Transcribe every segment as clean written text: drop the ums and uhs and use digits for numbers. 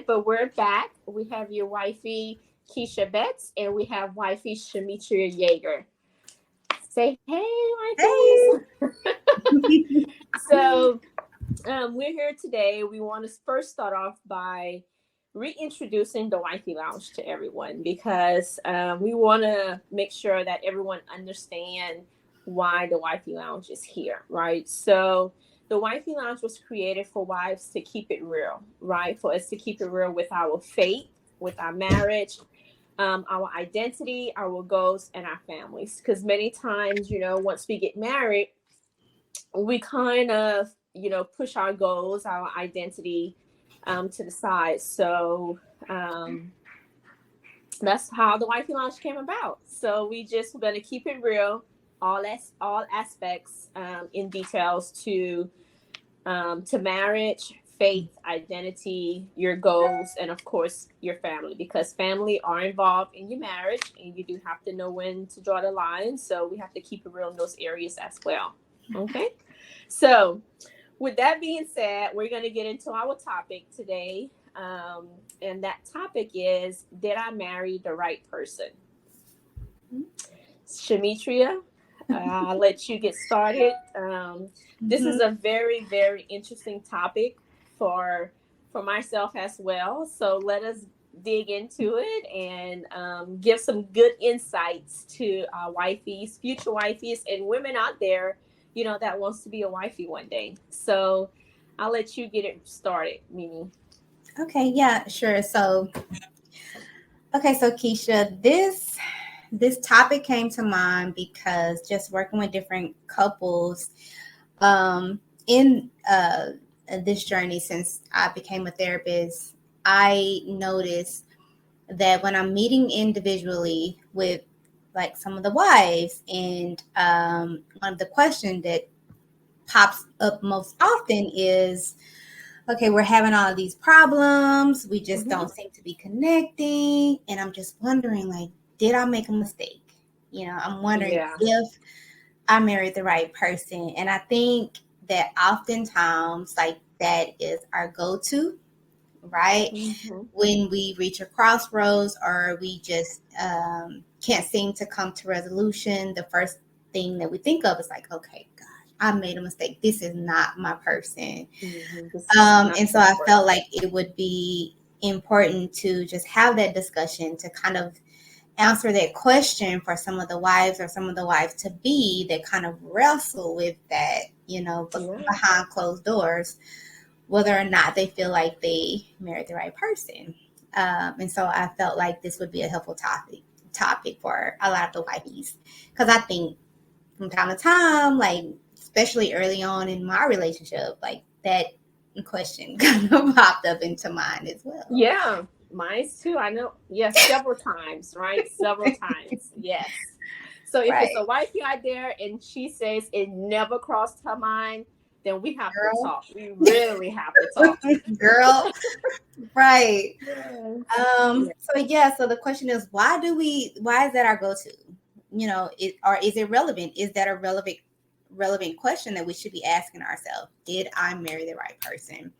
but we're back. We have your wifey, Keisha Betts, and we have wifey, Shemitria Yeager. Say hey, Hey. wifeys. So, we're here today. We want to first start off by reintroducing the Wifey Lounge to everyone because we want to make sure that everyone understand why the Wifey Lounge is here, right? So the Wifey Lounge was created for wives to keep it real, right? For us to keep it real with our faith, with our marriage, our identity, our goals, and our families. Because many times, once we get married, we kind of push our goals, our identity, to the side. So that's how the Wifey Lounge came about. So we just going to keep it real, all aspects, in details to marriage, faith, identity, your goals, and of course your family, because family are involved in your marriage and you do have to know when to draw the line. So we have to keep it real in those areas as well. Okay. So, with that being said, we're going to get into our topic today. And that topic is, did I marry the right person? Shemitria, I'll let you get started. This is Mhm. a very, very interesting topic for for myself as well. So let us dig into it and give some good insights to our wifeys, future wifeys, and women out there, that wants to be a wifey one day. So I'll let you get it started, Mimi. Okay, yeah, sure. So Keisha, this topic came to mind because just working with different couples in this journey since I became a therapist, I noticed that when I'm meeting individually with like some of the wives, and one of the questions that pops up most often is, okay, we're having all of these problems. We just Mm-hmm. don't seem to be connecting. And I'm just wondering, like, did I make a mistake? I'm wondering Yeah. if I married the right person. And I think that oftentimes, like, that is our go to, right? Mm-hmm. When we reach a crossroads or we just can't seem to come to resolution, the first thing that we think of is like, okay, gosh, I made a mistake. This is not my person. Mm-hmm. This is not And so my I felt person. like it would be important to just have that discussion to kind of answer that question for some of the wives or some of the wives to be that kind of wrestle with that, Yeah. behind closed doors, whether or not they feel like they married the right person. And so I felt like this would be a helpful topic for a lot of the wifeys, because I think from time to time, like especially early on in my relationship, like that question kind of popped up into mind as well. Yeah, mine's too. I know. Yes, several times, right? Several times. Yes. So if it's a Right, wifey out there and she says it never crossed her mind, then we have to girl. talk. We really have to talk. Girl, right. Yes. Yeah. So the question is, why is that our go-to? Or is it relevant? Is that a relevant question that we should be asking ourselves? Did I marry the right person?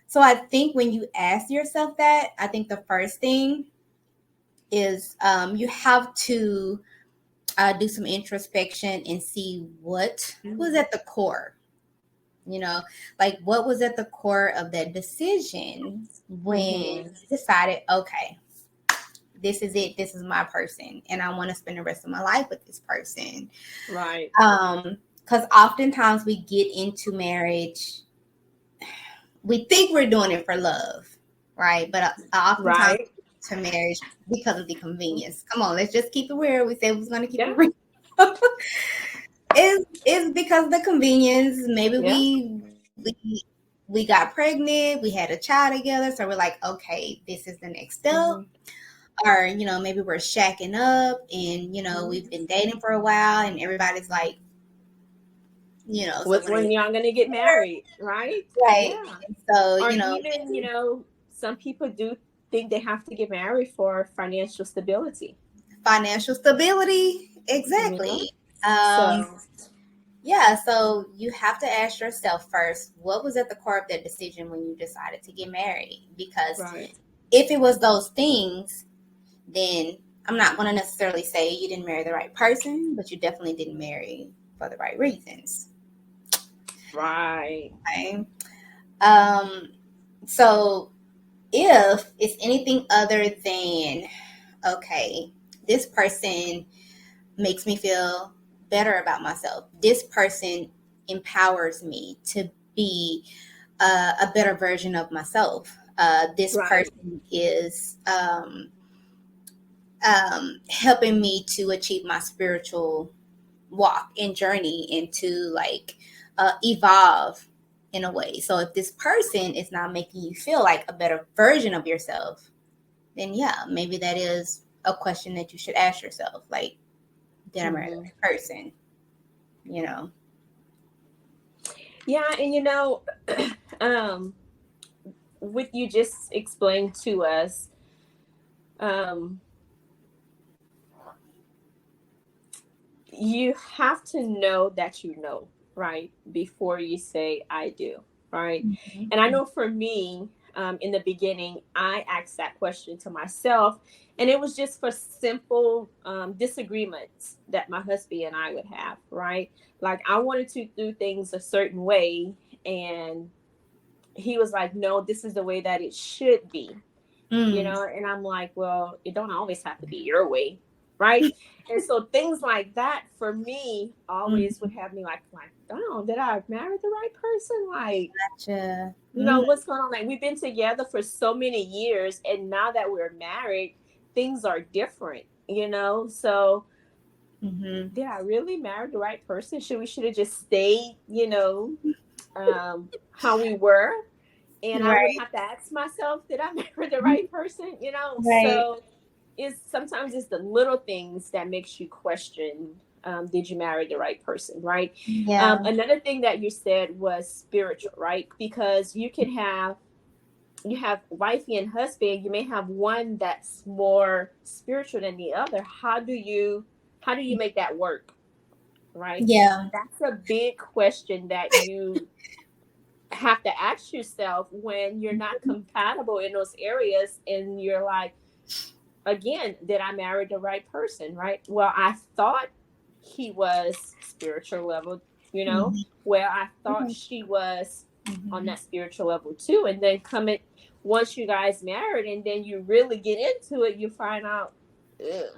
So I think when you ask yourself that, I think the first thing is you have to do some introspection and see what was Mhm. at the core. You know, like what was at the core of that decision when Mhm. you decided, okay, this is it. This is my person, and I want to spend the rest of my life with this person. Right. Because oftentimes we get into marriage, we think we're doing it for love, right? But oftentimes Right. to marriage because of the convenience. Come on, let's just keep it real. We said we was going to keep it Yeah. real. Is because of the convenience. Maybe Yeah. we got pregnant, we had a child together, so we're like, okay, this is the next step. Mhm. Or maybe we're shacking up, and we've Mhm. been dating for a while, and everybody's like, so When y'all gonna get married, right? right. Yeah. And so Or even, some people do think they have to get married for financial stability. financial stability, Yeah. exactly. So, Um, Yeah, so you have to ask yourself first, what was at the core of that decision when you decided to get married? Because Right. if it was those things, then I'm not going to necessarily say you didn't marry the right person, but you definitely didn't marry for the right reasons. Right. Okay. Um, so if it's anything other than, okay, this person makes me feel better about myself, this person empowers me to be a better version of myself. This Right. person is helping me to achieve my spiritual walk and journey and to like evolve in a way. So if this person is not making you feel like a better version of yourself, then yeah, maybe that is a question that you should ask yourself. Like, did I marry the Hmm. right person? You know? Yeah, and um, what you just explained to us, um, you have to know that you know, right? Before you say I do, right? And I Mm-hmm. know for me, in the beginning, I asked that question to myself, and it was just for simple disagreements that my husband and I would have, right? Like I wanted to do things a certain way, and he was like, no, this is the way that it should be, Mm. and I'm like, well, it don't always have to be your way, right? And so things like that for me always would Mm. have me like, oh, did I marry the right person? Like, Gotcha. Mm. what's going on? Like, we've been together for so many years, and now that we're married, things are different, So, Mm-hmm. did I really marry the right person? Should have just stayed, how we were, and I wouldn't Right. have to ask myself, did I marry the right person? Right. So sometimes it's the little things that makes you question, did you marry the right person, right? Yeah. Another thing that you said was spiritual, right? Because you have wifey and husband, you may have one that's more spiritual than the other. How do you make that work, right? Yeah. That's a big question that you have to ask yourself when you're not compatible in those areas, and you're like, again, did I marry the right person, right? Well, I thought he was spiritual level, Mm-hmm. well, I thought Okay. she was on Mm-hmm. that spiritual level too, and then once you guys married and then you really get into it, you find out, ugh, I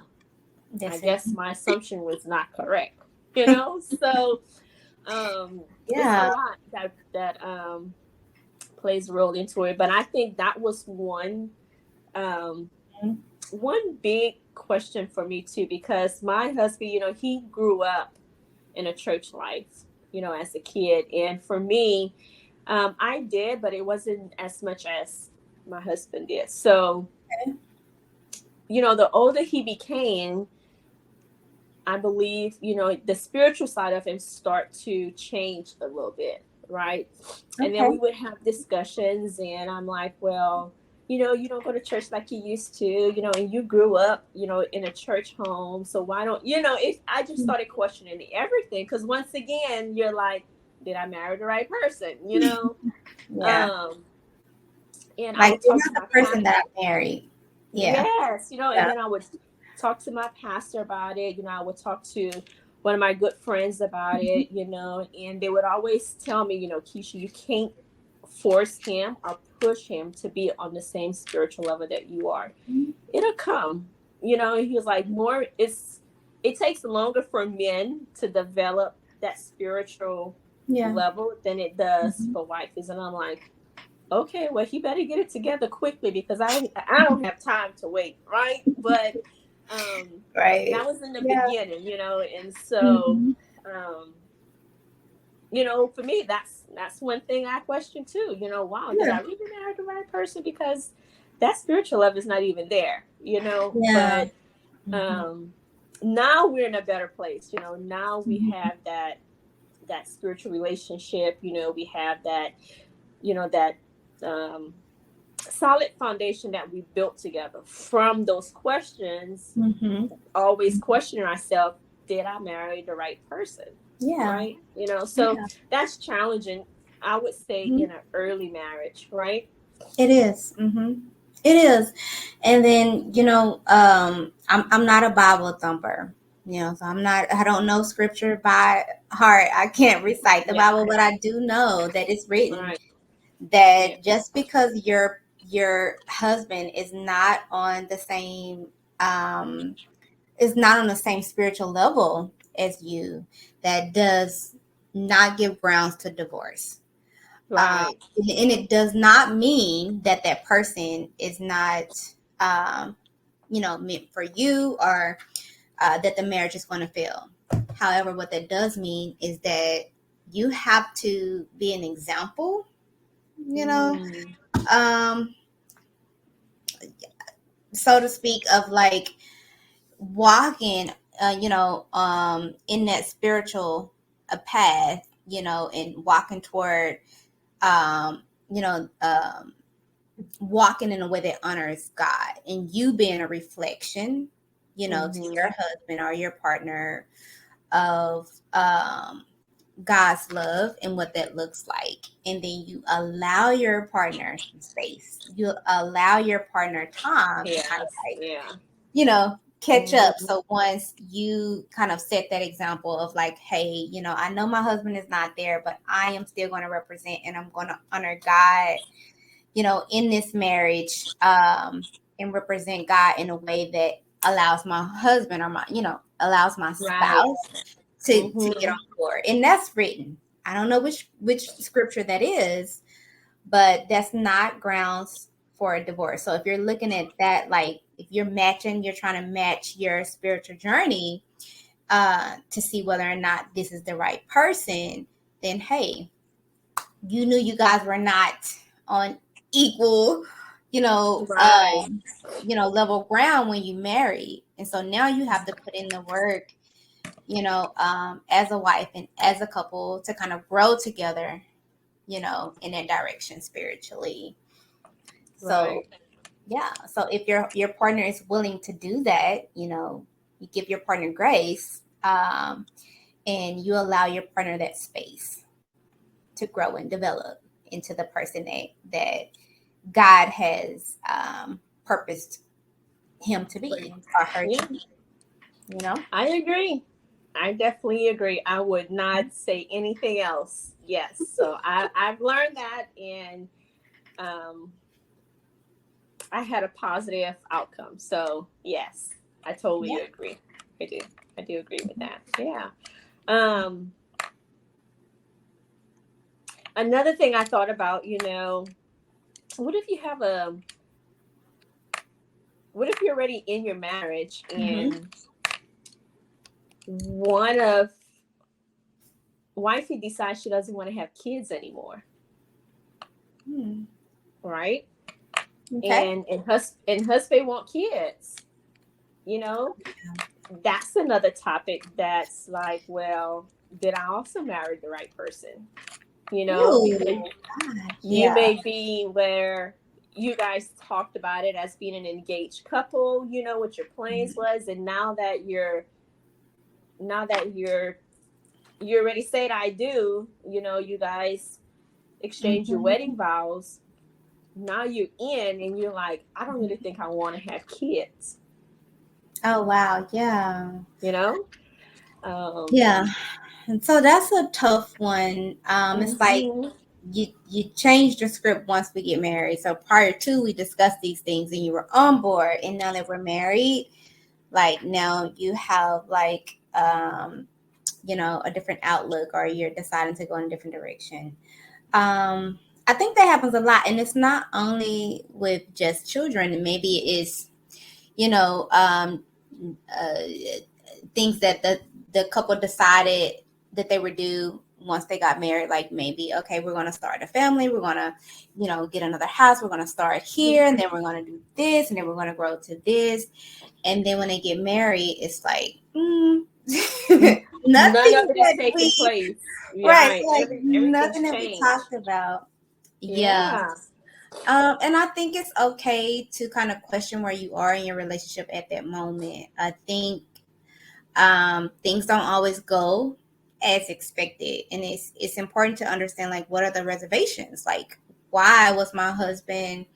That's it. guess my assumption was not correct, so it's a Yeah. lot that plays a role into it. But I think that was um, one big question for me too, because my husband, he grew up in a church life, as a kid, and for me, I did, but it wasn't as much as my husband did. So, the older he became, I believe, the spiritual side of him start to change a little bit, right? And then Okay. we would have discussions, and I'm like, well, you don't go to church like you used to, and you grew up, in a church home. So why don't, I just started questioning everything. Because once again, you're like, did I marry the right person, Yeah. Um, and I Like would you're talk to not my the person pastor. that I married. Yeah. Yes, and Yeah. then I would talk to my pastor about it. I would talk to one of my good friends about Mhm. it, and they would always tell me, Keisha, you can't force him or push him to be on the same spiritual level that you are. It'll come, and he was like, it takes longer for men to develop that spiritual Yeah. level than it does Mhm. for wives. And I'm like, okay, well, he better get it together quickly, because I don't have time to wait, right? But that Right. was in the Yeah. beginning, and so Mhm. um, for me, that's one thing I question too. Wow, did Yeah. I really marry the right person? Because that spiritual love is not even there, Yeah. But Mhm. um, now we're in a better place, Now we Mhm. have that spiritual relationship, we have that um solid foundation that we built together from those questions, Mhm. always questioning ourselves, did I marry the right person? Yeah. right? So Yeah. that's challenging, I would say, Mhm. in an early marriage, right? It is. It is. And then, I'm not a Bible thumper, so I don't know scripture by heart. I can't recite the Yeah, Bible, but I do know that it's written right. Yeah, that just because your husband um is not on the same spiritual level as you, that does not give grounds to divorce. right, And it does not mean that that person is not, um, meant for you, or that the marriage is going to fail. However, what that does mean is that you have to be an example, you know, mm, um, so to speak, of like walking, in that spiritual path, and walking toward, um, you know, um, walking in a way that honors God, and you being a reflection, to mm-hmm. your husband or your partner of, God's love and what that looks like. And then you allow your partner some space. You allow your partner time to kind of Yes, like, yeah, catch up. mm-hmm. So once you kind of set that example of like, hey, I know my husband is not there, but I am still going to represent, and I'm going to honor God, in this marriage, and represent God in a way that allows my husband, or allows my Right, spouse to get mm-hmm. on board. And that's written. I don't know which scripture that is, but that's not grounds for a divorce. So if you're looking at that, like if you're trying to match your spiritual journey, to see whether or not this is the right person, then hey, you knew you guys were not on equal, Right, level ground when you married. And so now you have to put in the work, as a wife and as a couple, to kind of grow together, in that direction spiritually. So right, yeah. So if your partner is willing to do that, you give your partner grace, and you allow your partner that space to grow and develop into the person that God has, purposed him to be, right. or her to Yeah, be, you know? I agree. I definitely agree. I would not say anything else. Yes. So I've learned that, and um I had a positive outcome. So yes, I totally Yeah. agree. I do. I do agree with that. Yeah. Um Another thing I thought about, what if you have a what if you're already in your marriage Mm-hmm. and one of wifey decides she doesn't want to have kids anymore, Hmm. right? Okay. And husband want kids, you know? That's another topic that's like, well, did I also marry the right person? Because Ooh, gosh, you yeah. may be where you guys talked about it as being an engaged couple, what your plans Mhm. was, and now that you already said I do, you guys exchange your wedding Mhm. vows. Now you're in and you're like, I don't really think I want to have kids, Oh wow, yeah. you know? Um, Yeah. And so that's a tough one. It's like mhm. you change the script once we get married. So prior to, we discussed these things and you were on board, and now that we're married, like now you have like, a different outlook, or you're deciding to go in a different direction. I think that happens a lot, and it's not only with just children. Maybe it is, you know, um, uh, things that the couple decided that they would do once they got married. Like maybe, okay, we're going to start a family. We're going to, get another house. We're going to start here, and then we're going to do this, and then we're going to grow to this. And then when they get married, it's like, None of nothing it is that taking we, place. Yeah, right, right. like Everything's nothing that we changed. talked about. Yeah. Yeah. And I think it's okay to kind of question where you are in your relationship at that moment. I think, things don't always go as expected. And it's important to understand, like, what are the reservations? Like, why was my husband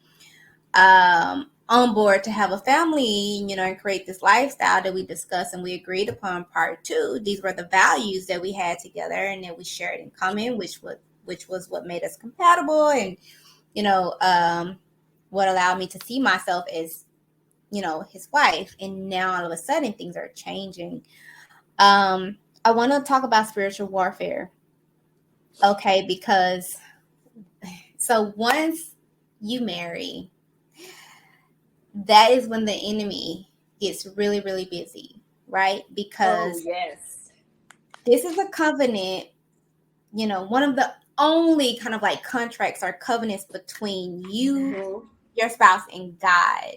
on board to have a family, and create this lifestyle that we discussed and we agreed upon part two? These were the values that we had together and that we shared in common, which was what made us compatible, and what allowed me to see myself as his wife. And now all of a sudden things are changing. I want to talk about spiritual warfare, okay? Because so once you marry, that is when the enemy gets really, really busy, right? Because yes, this is a covenant, one of the only kind of like contracts or covenants between you, your spouse, and God.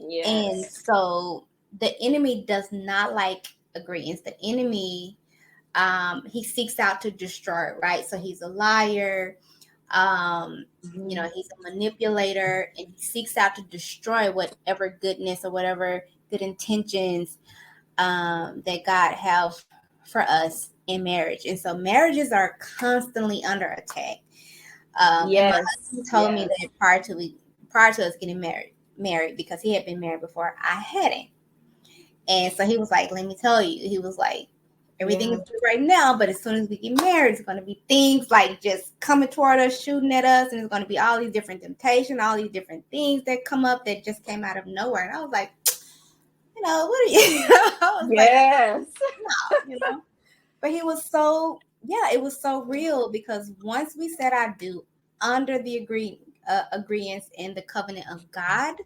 yes. And so the enemy does not like agreements. The enemy, he seeks out to destroy, right? So he's a liar. He's a manipulator, and he seeks out to destroy whatever goodness or whatever good intentions that God have for us in marriage. And so marriages are constantly under attack. And my husband told me that prior to us getting married, because he had been married before I hadn't. And so he was like, let me tell you, he was like, everything is good right now, but as soon as we get married, it's going to be things like just coming toward us, shooting at us, and it's going to be all these different temptations, all these different things that come up that just came out of nowhere. And I was like, what are you? I was like, no, But he was so, it was so real, because once we said I do under the agreements in the covenant of God,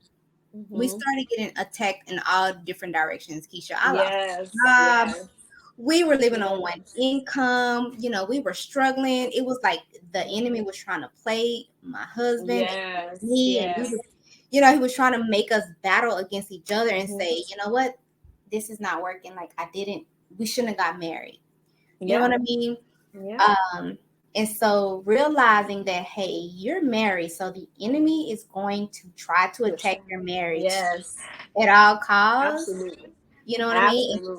we started getting attacked in all different directions. Keisha, I lost my job. We were living on one income. We were struggling. It was like the enemy was trying to play my husband and me. And he was trying to make us battle against each other and say, you know what? This is not working. Like, we shouldn't have got married. You know what I mean? Yeah. And so realizing that, hey, you're married, so the enemy is going to try to attack your marriage at all costs. Absolutely. You know what I mean?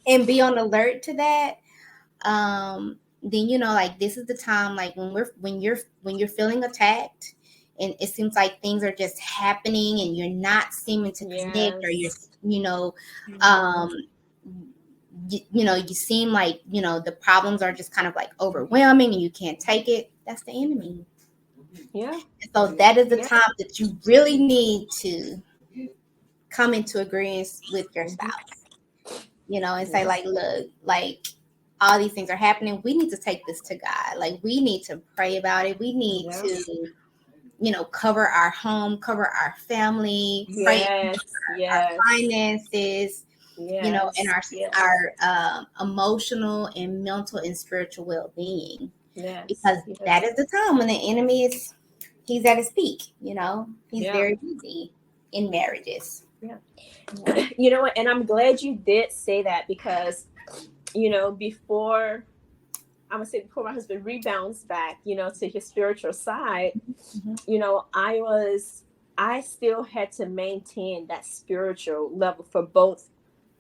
And be on alert to that. Then like, this is the time, like, when you're feeling attacked, and it seems like things are just happening and you're not seeming to connect, or you're you seem like the problems are just kind of like overwhelming and you can't take it. That's the enemy. And so that is the time that you really need to come into agreement with your spouse, and say, like, look, like, all these things are happening. We need to take this to God. Like, we need to pray about it. We need to cover our home, cover our family, pray for our finances, and our emotional and mental and spiritual well-being. Because that is the time when the enemy he's at his peak. He's very busy in marriages. You know what? And I'm glad you did say that, because, before my husband rebounds back, to his spiritual side, I still had to maintain that spiritual level for both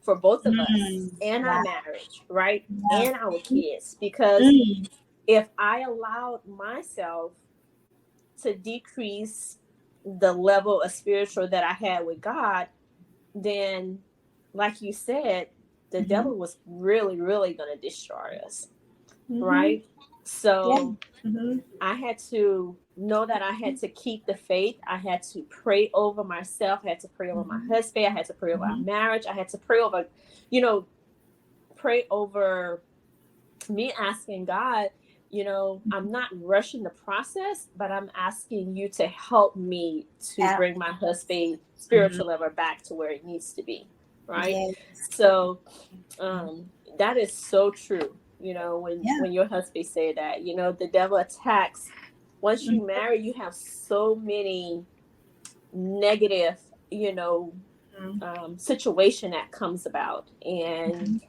of us and our marriage, right? And our kids. Because if I allowed myself to decrease the level of spiritual that I had with God, then, like you said, the devil was really, really going to destroy us. Right? So I had to know that I had to keep the faith. I had to pray over myself. I had to pray over my husband. I had to pray over our marriage. I had to pray over me, asking God, I'm not rushing the process, but I'm asking you to help me to bring my husband spiritual level back to where it needs to be. Right? So that is so true. When your husband say that, the devil attacks. Once you marry, you have so many negative, situation that comes about. And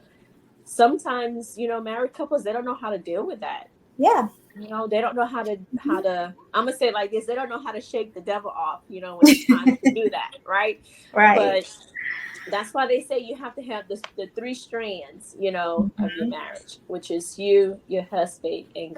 sometimes, married couples, they don't know how to deal with that. They don't know how to, I'm going to say it like this. They don't know how to shake the devil off, when it's time to do that. Right. But That's why they say you have to have the three strands, you know, of your Mhm. marriage, which is you, your husband, and